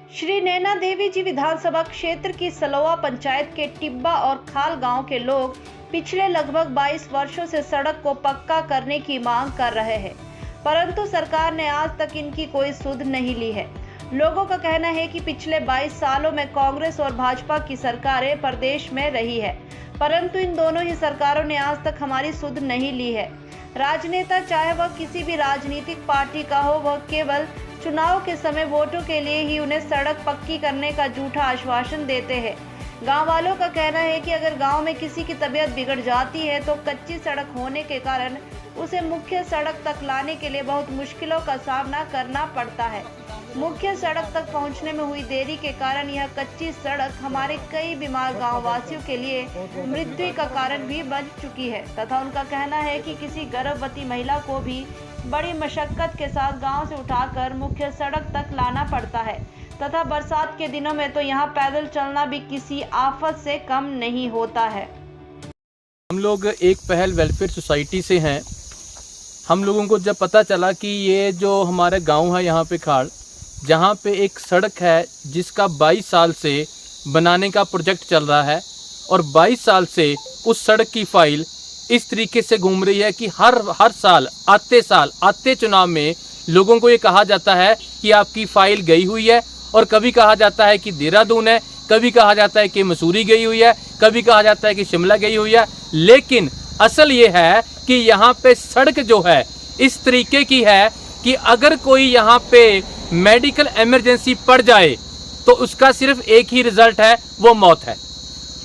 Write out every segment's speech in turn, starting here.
श्री नैना देवी जी विधानसभा क्षेत्र की सलोवा पंचायत के टिब्बा और खाल गांव के लोग पिछले लगभग 22 वर्षों से सड़क को पक्का करने की मांग कर रहे हैं, परंतु सरकार ने आज तक इनकी कोई सुध नहीं ली है। लोगों का कहना है कि पिछले 22 सालों में कांग्रेस और भाजपा की सरकारें प्रदेश में रही है, परंतु इन दोनों ही सरकारों ने आज तक हमारी सुध नहीं ली है। राजनेता चाहे वह किसी भी राजनीतिक पार्टी का हो, वह केवल चुनाव के समय वोटों के लिए ही उन्हें सड़क पक्की करने का झूठा आश्वासन देते हैं। गांव वालों का कहना है कि अगर गांव में किसी की तबीयत बिगड़ जाती है तो कच्ची सड़क होने के कारण उसे मुख्य सड़क तक लाने के लिए बहुत मुश्किलों का सामना करना पड़ता है। मुख्य सड़क तक पहुंचने में हुई देरी के कारण यह कच्ची सड़क हमारे कई बीमार गाँव वासियों के लिए मृत्यु का कारण भी बन चुकी है तथा उनका कहना है कि किसी गर्भवती महिला को भी बड़ी मशक्कत के साथ गांव से उठाकर मुख्य सड़क तक लाना पड़ता है तथा बरसात के दिनों में तो यहाँ पैदल चलना भी किसी आफत से कम नहीं होता है। हम लोग एक पहल वेलफेयर सोसाइटी से हैं। हम लोगों को जब पता चला कि ये जो हमारे गांव है यहाँ पे खाड़, जहाँ पे एक सड़क है जिसका 22 साल से बनाने का प्रोजेक्ट चल रहा है और 22 साल से उस सड़क की फाइल इस तरीके से घूम रही है कि हर साल आते चुनाव में लोगों को ये कहा जाता है कि आपकी फाइल गई हुई है, और कभी कहा जाता है कि देहरादून है, कभी कहा जाता है कि मसूरी गई हुई है, कभी कहा जाता है कि शिमला गई हुई है। लेकिन असल ये है कि यहाँ पे सड़क जो है इस तरीके की है कि अगर कोई यहाँ पे मेडिकल इमरजेंसी पड़ जाए तो उसका सिर्फ एक ही रिजल्ट है, वो मौत है।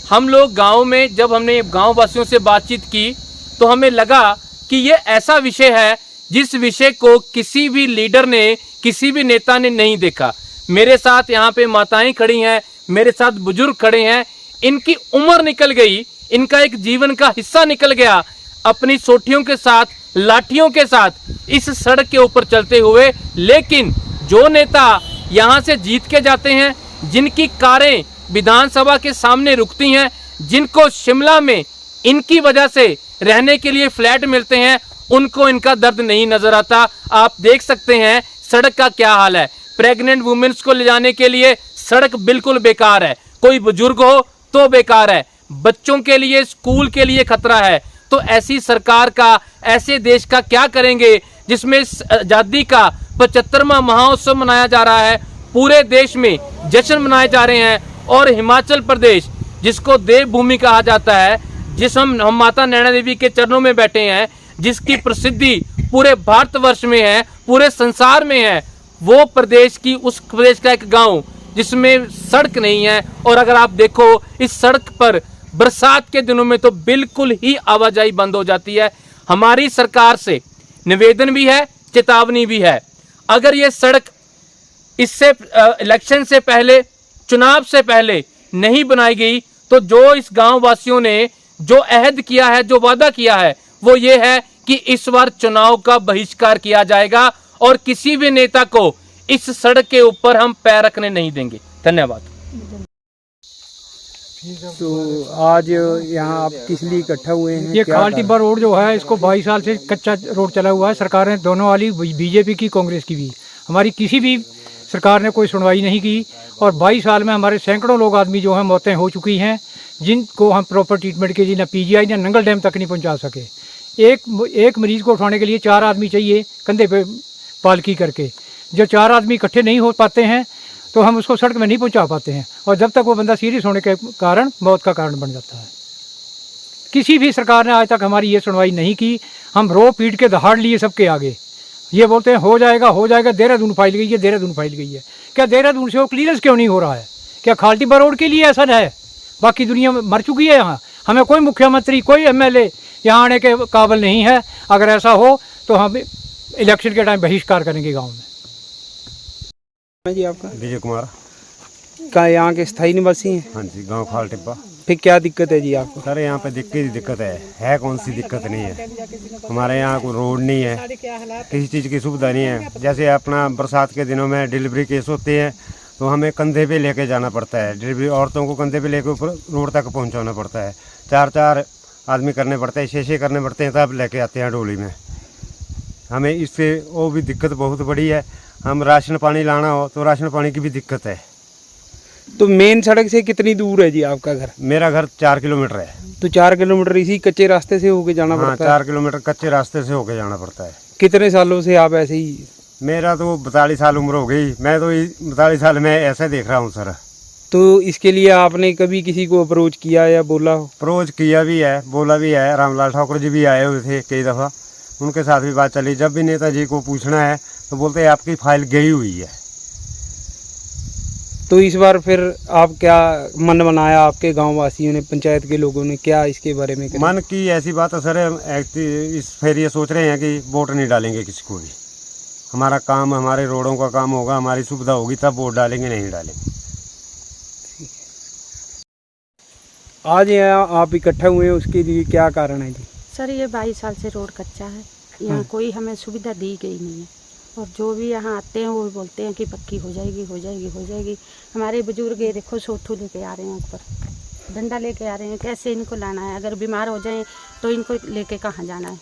हम लोग गांव में जब हमने गांव वासियों से बातचीत की तो हमें लगा कि ये ऐसा विषय है जिस विषय को किसी भी लीडर ने, किसी भी नेता ने नहीं देखा। मेरे साथ यहाँ पे माताएं खड़ी हैं, मेरे साथ बुजुर्ग खड़े हैं, इनकी उम्र निकल गई, इनका एक जीवन का हिस्सा निकल गया अपनी सोटियों के साथ, लाठियों के साथ इस सड़क के ऊपर चलते हुए। लेकिन जो नेता यहाँ से जीत के जाते हैं, जिनकी कारें विधानसभा के सामने रुकती हैं, जिनको शिमला में इनकी वजह से रहने के लिए फ्लैट मिलते हैं, उनको इनका दर्द नहीं नजर आता। आप देख सकते हैं सड़क का क्या हाल है। प्रेग्नेंट वुमेन्स को ले जाने के लिए सड़क बिल्कुल बेकार है, कोई बुजुर्ग हो तो बेकार है, बच्चों के लिए, स्कूल के लिए खतरा है। तो ऐसी सरकार का, ऐसे देश का क्या करेंगे जिसमें आज़ादी का 75वां महोत्सव मनाया जा रहा है, पूरे देश में जश्न मनाए जा रहे हैं, और हिमाचल प्रदेश जिसको देवभूमि कहा जाता है, जिस हम माता नैना देवी के चरणों में बैठे हैं, जिसकी प्रसिद्धि पूरे भारतवर्ष में है, पूरे संसार में है, वो प्रदेश की, उस प्रदेश का एक गांव जिसमें सड़क नहीं है। और अगर आप देखो इस सड़क पर बरसात के दिनों में तो बिल्कुल ही आवाजाही बंद हो जाती है। हमारी सरकार से निवेदन भी है, चेतावनी भी है, अगर ये सड़क इससे इलेक्शन से पहले, चुनाव से पहले नहीं बनाई गई तो जो इस गांव वासियों ने जो अहद किया है, जो वादा किया है, वो ये है कि इस बार चुनाव का बहिष्कार किया जाएगा और किसी भी नेता को इस सड़क के ऊपर हम पैर रखने नहीं देंगे। धन्यवाद। तो आज यहाँ आप किस लिए इकट्ठा हुए हैं? ये खाल टिब्बा रोड जो है, इसको 22 साल से कच्चा रोड चला हुआ है। सरकारें दोनों वाली, बीजेपी की, कांग्रेस की भी, हमारी किसी भी सरकार ने कोई सुनवाई नहीं की। और 22 साल में हमारे सैकड़ों लोग आदमी जो हैं मौतें हो चुकी हैं, जिनको हम प्रॉपर ट्रीटमेंट के लिए ना पीजीआई ना नंगल डैम तक नहीं पहुंचा सके। एक मरीज़ को उठाने के लिए 4 आदमी चाहिए कंधे पे पालकी करके। जो 4 आदमी इकट्ठे नहीं हो पाते हैं तो हम उसको सड़क में नहीं पहुंचा पाते हैं, और जब तक वो बंदा सीरियस होने के कारण मौत का कारण बन जाता है। किसी भी सरकार ने आज तक हमारी ये सुनवाई नहीं की। हम रो पीट के दहाड़ लिए सबके आगे, ये बोलते हैं हो जाएगा हो जाएगा, देहरादून फाइल गई है, देहरादून फाइल गई है। क्या देहरादून से वो क्लियरेंस क्यों नहीं हो रहा है? क्या खाल टिब्बा रोड के लिए ऐसा है? बाकी दुनिया मर चुकी है यहाँ। हमें कोई मुख्यमंत्री, कोई एमएलए यहाँ आने के काबिल नहीं है। अगर ऐसा हो तो हम इलेक्शन के टाइम बहिष्कार करेंगे गाँव में। जी आपका? विजय कुमार। क्या यहाँ के स्थायी निवासी हैं? हाँ जी, गांव खाल टिब्बा। फिर क्या दिक्कत है जी आपको? सर यहाँ पे दिक्कत है कौन सी दिक्कत नहीं है। हमारे यहाँ कोई रोड नहीं है, किसी चीज़ की सुविधा नहीं है। जैसे अपना बरसात के दिनों में डिलीवरी केस होते हैं तो हमें कंधे पे लेके जाना पड़ता है, डिलीवरी औरतों को कंधे पे लेके ऊपर रोड तक पहुँचाना पड़ता है। 4-4 आदमी करने पड़ते हैं, 6-6 करने पड़ते हैं, तब लेके आते हैं डोली में। हमें इससे वो भी दिक्कत बहुत बड़ी है। हम राशन पानी लाना हो तो राशन पानी की भी दिक्कत है। तो मेन सड़क से कितनी दूर है जी आपका घर? मेरा घर 4 किलोमीटर है। तो 4 किलोमीटर इसी कच्चे रास्ते से होके जाना हाँ, पड़ता है? 4 किलोमीटर कच्चे रास्ते से होके जाना पड़ता है। कितने सालों से आप ऐसे ही? मेरा तो 42 साल उम्र हो गई। मैं तो 42 साल में ऐसे देख रहा हूँ सर। तो इसके लिए आपने कभी किसी को अप्रोच किया या बोला? अप्रोच किया भी है, बोला भी है। रामलाल ठाकुर जी भी आए हुए थे कई दफ़ा, उनके साथ भी बात चली। जब भी नेताजी को पूछना है तो बोलते हैं आपकी फाइल गई हुई है। तो इस बार फिर आप क्या मन बनाया आपके गांव वासियों ने, पंचायत के लोगों ने, क्या इसके बारे में कहा? मन की ऐसी बात है सर, इस फिर ये सोच रहे हैं कि वोट नहीं डालेंगे किसी को भी। हमारा काम, हमारे रोडों का काम होगा, हमारी सुविधा होगी तब वोट डालेंगे, नहीं डालेंगे। आज यहाँ आप इकट्ठे हुए हैं, उसके लिए क्या कारण है जी? सर ये 22 साल से रोड कच्चा है, यहाँ कोई हमें सुविधा दी गई नहीं है। और जो भी यहाँ आते हैं वो भी बोलते हैं कि पक्की हो जाएगी, हो जाएगी, हो जाएगी। हमारे बुजुर्ग ये देखो सोठू लेके आ रहे हैं, ऊपर डंडा लेके आ रहे हैं। कैसे इनको लाना है? अगर बीमार हो जाएं तो इनको लेके कहाँ जाना है?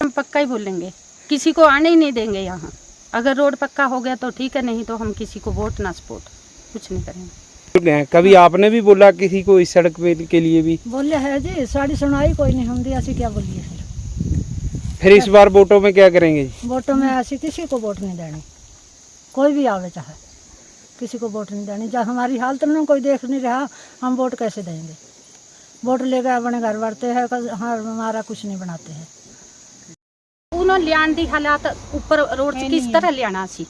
हम पक्का ही बोलेंगे, किसी को आने ही नहीं देंगे यहाँ। अगर रोड पक्का हो गया तो ठीक है, नहीं तो हम किसी को वोट ना सपोर्ट कुछ नहीं करेंगे। कभी आपने भी बोला किसी को इस सड़क पे के लिए भी? बोले है जी, साड़ी सुनाई कोई नहीं हम दी, ऐसी क्या बोलिए। फिर इस बार वोटों में क्या करेंगे जी? वोटों में ऐसी किसी को वोट नहीं देनी, कोई भी आवे चाहे, किसी को वोट नहीं देनी। जब हमारी हालत में कोई देख नहीं रहा, हम वोट कैसे देंगे? वोट लेकर अपने घर बढ़ते हैं, हाँ हमारा कुछ नहीं बनाते हैं। उन्होंने लियान दी हालात ऊपर रोड से किस तरह लियाना सी,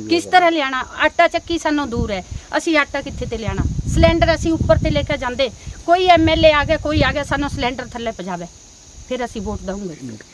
किस तरह लियाना? आटा चक्की सानों दूर है, असी आटा कित्थे ते लियाना? सिलेंडर असी ऊपर ते लेकर जाते, कोई MLA आ गया, कोई आ गया, सानों सिलेंडर थल्ले पजावे, फिर असी वोट दूंगे।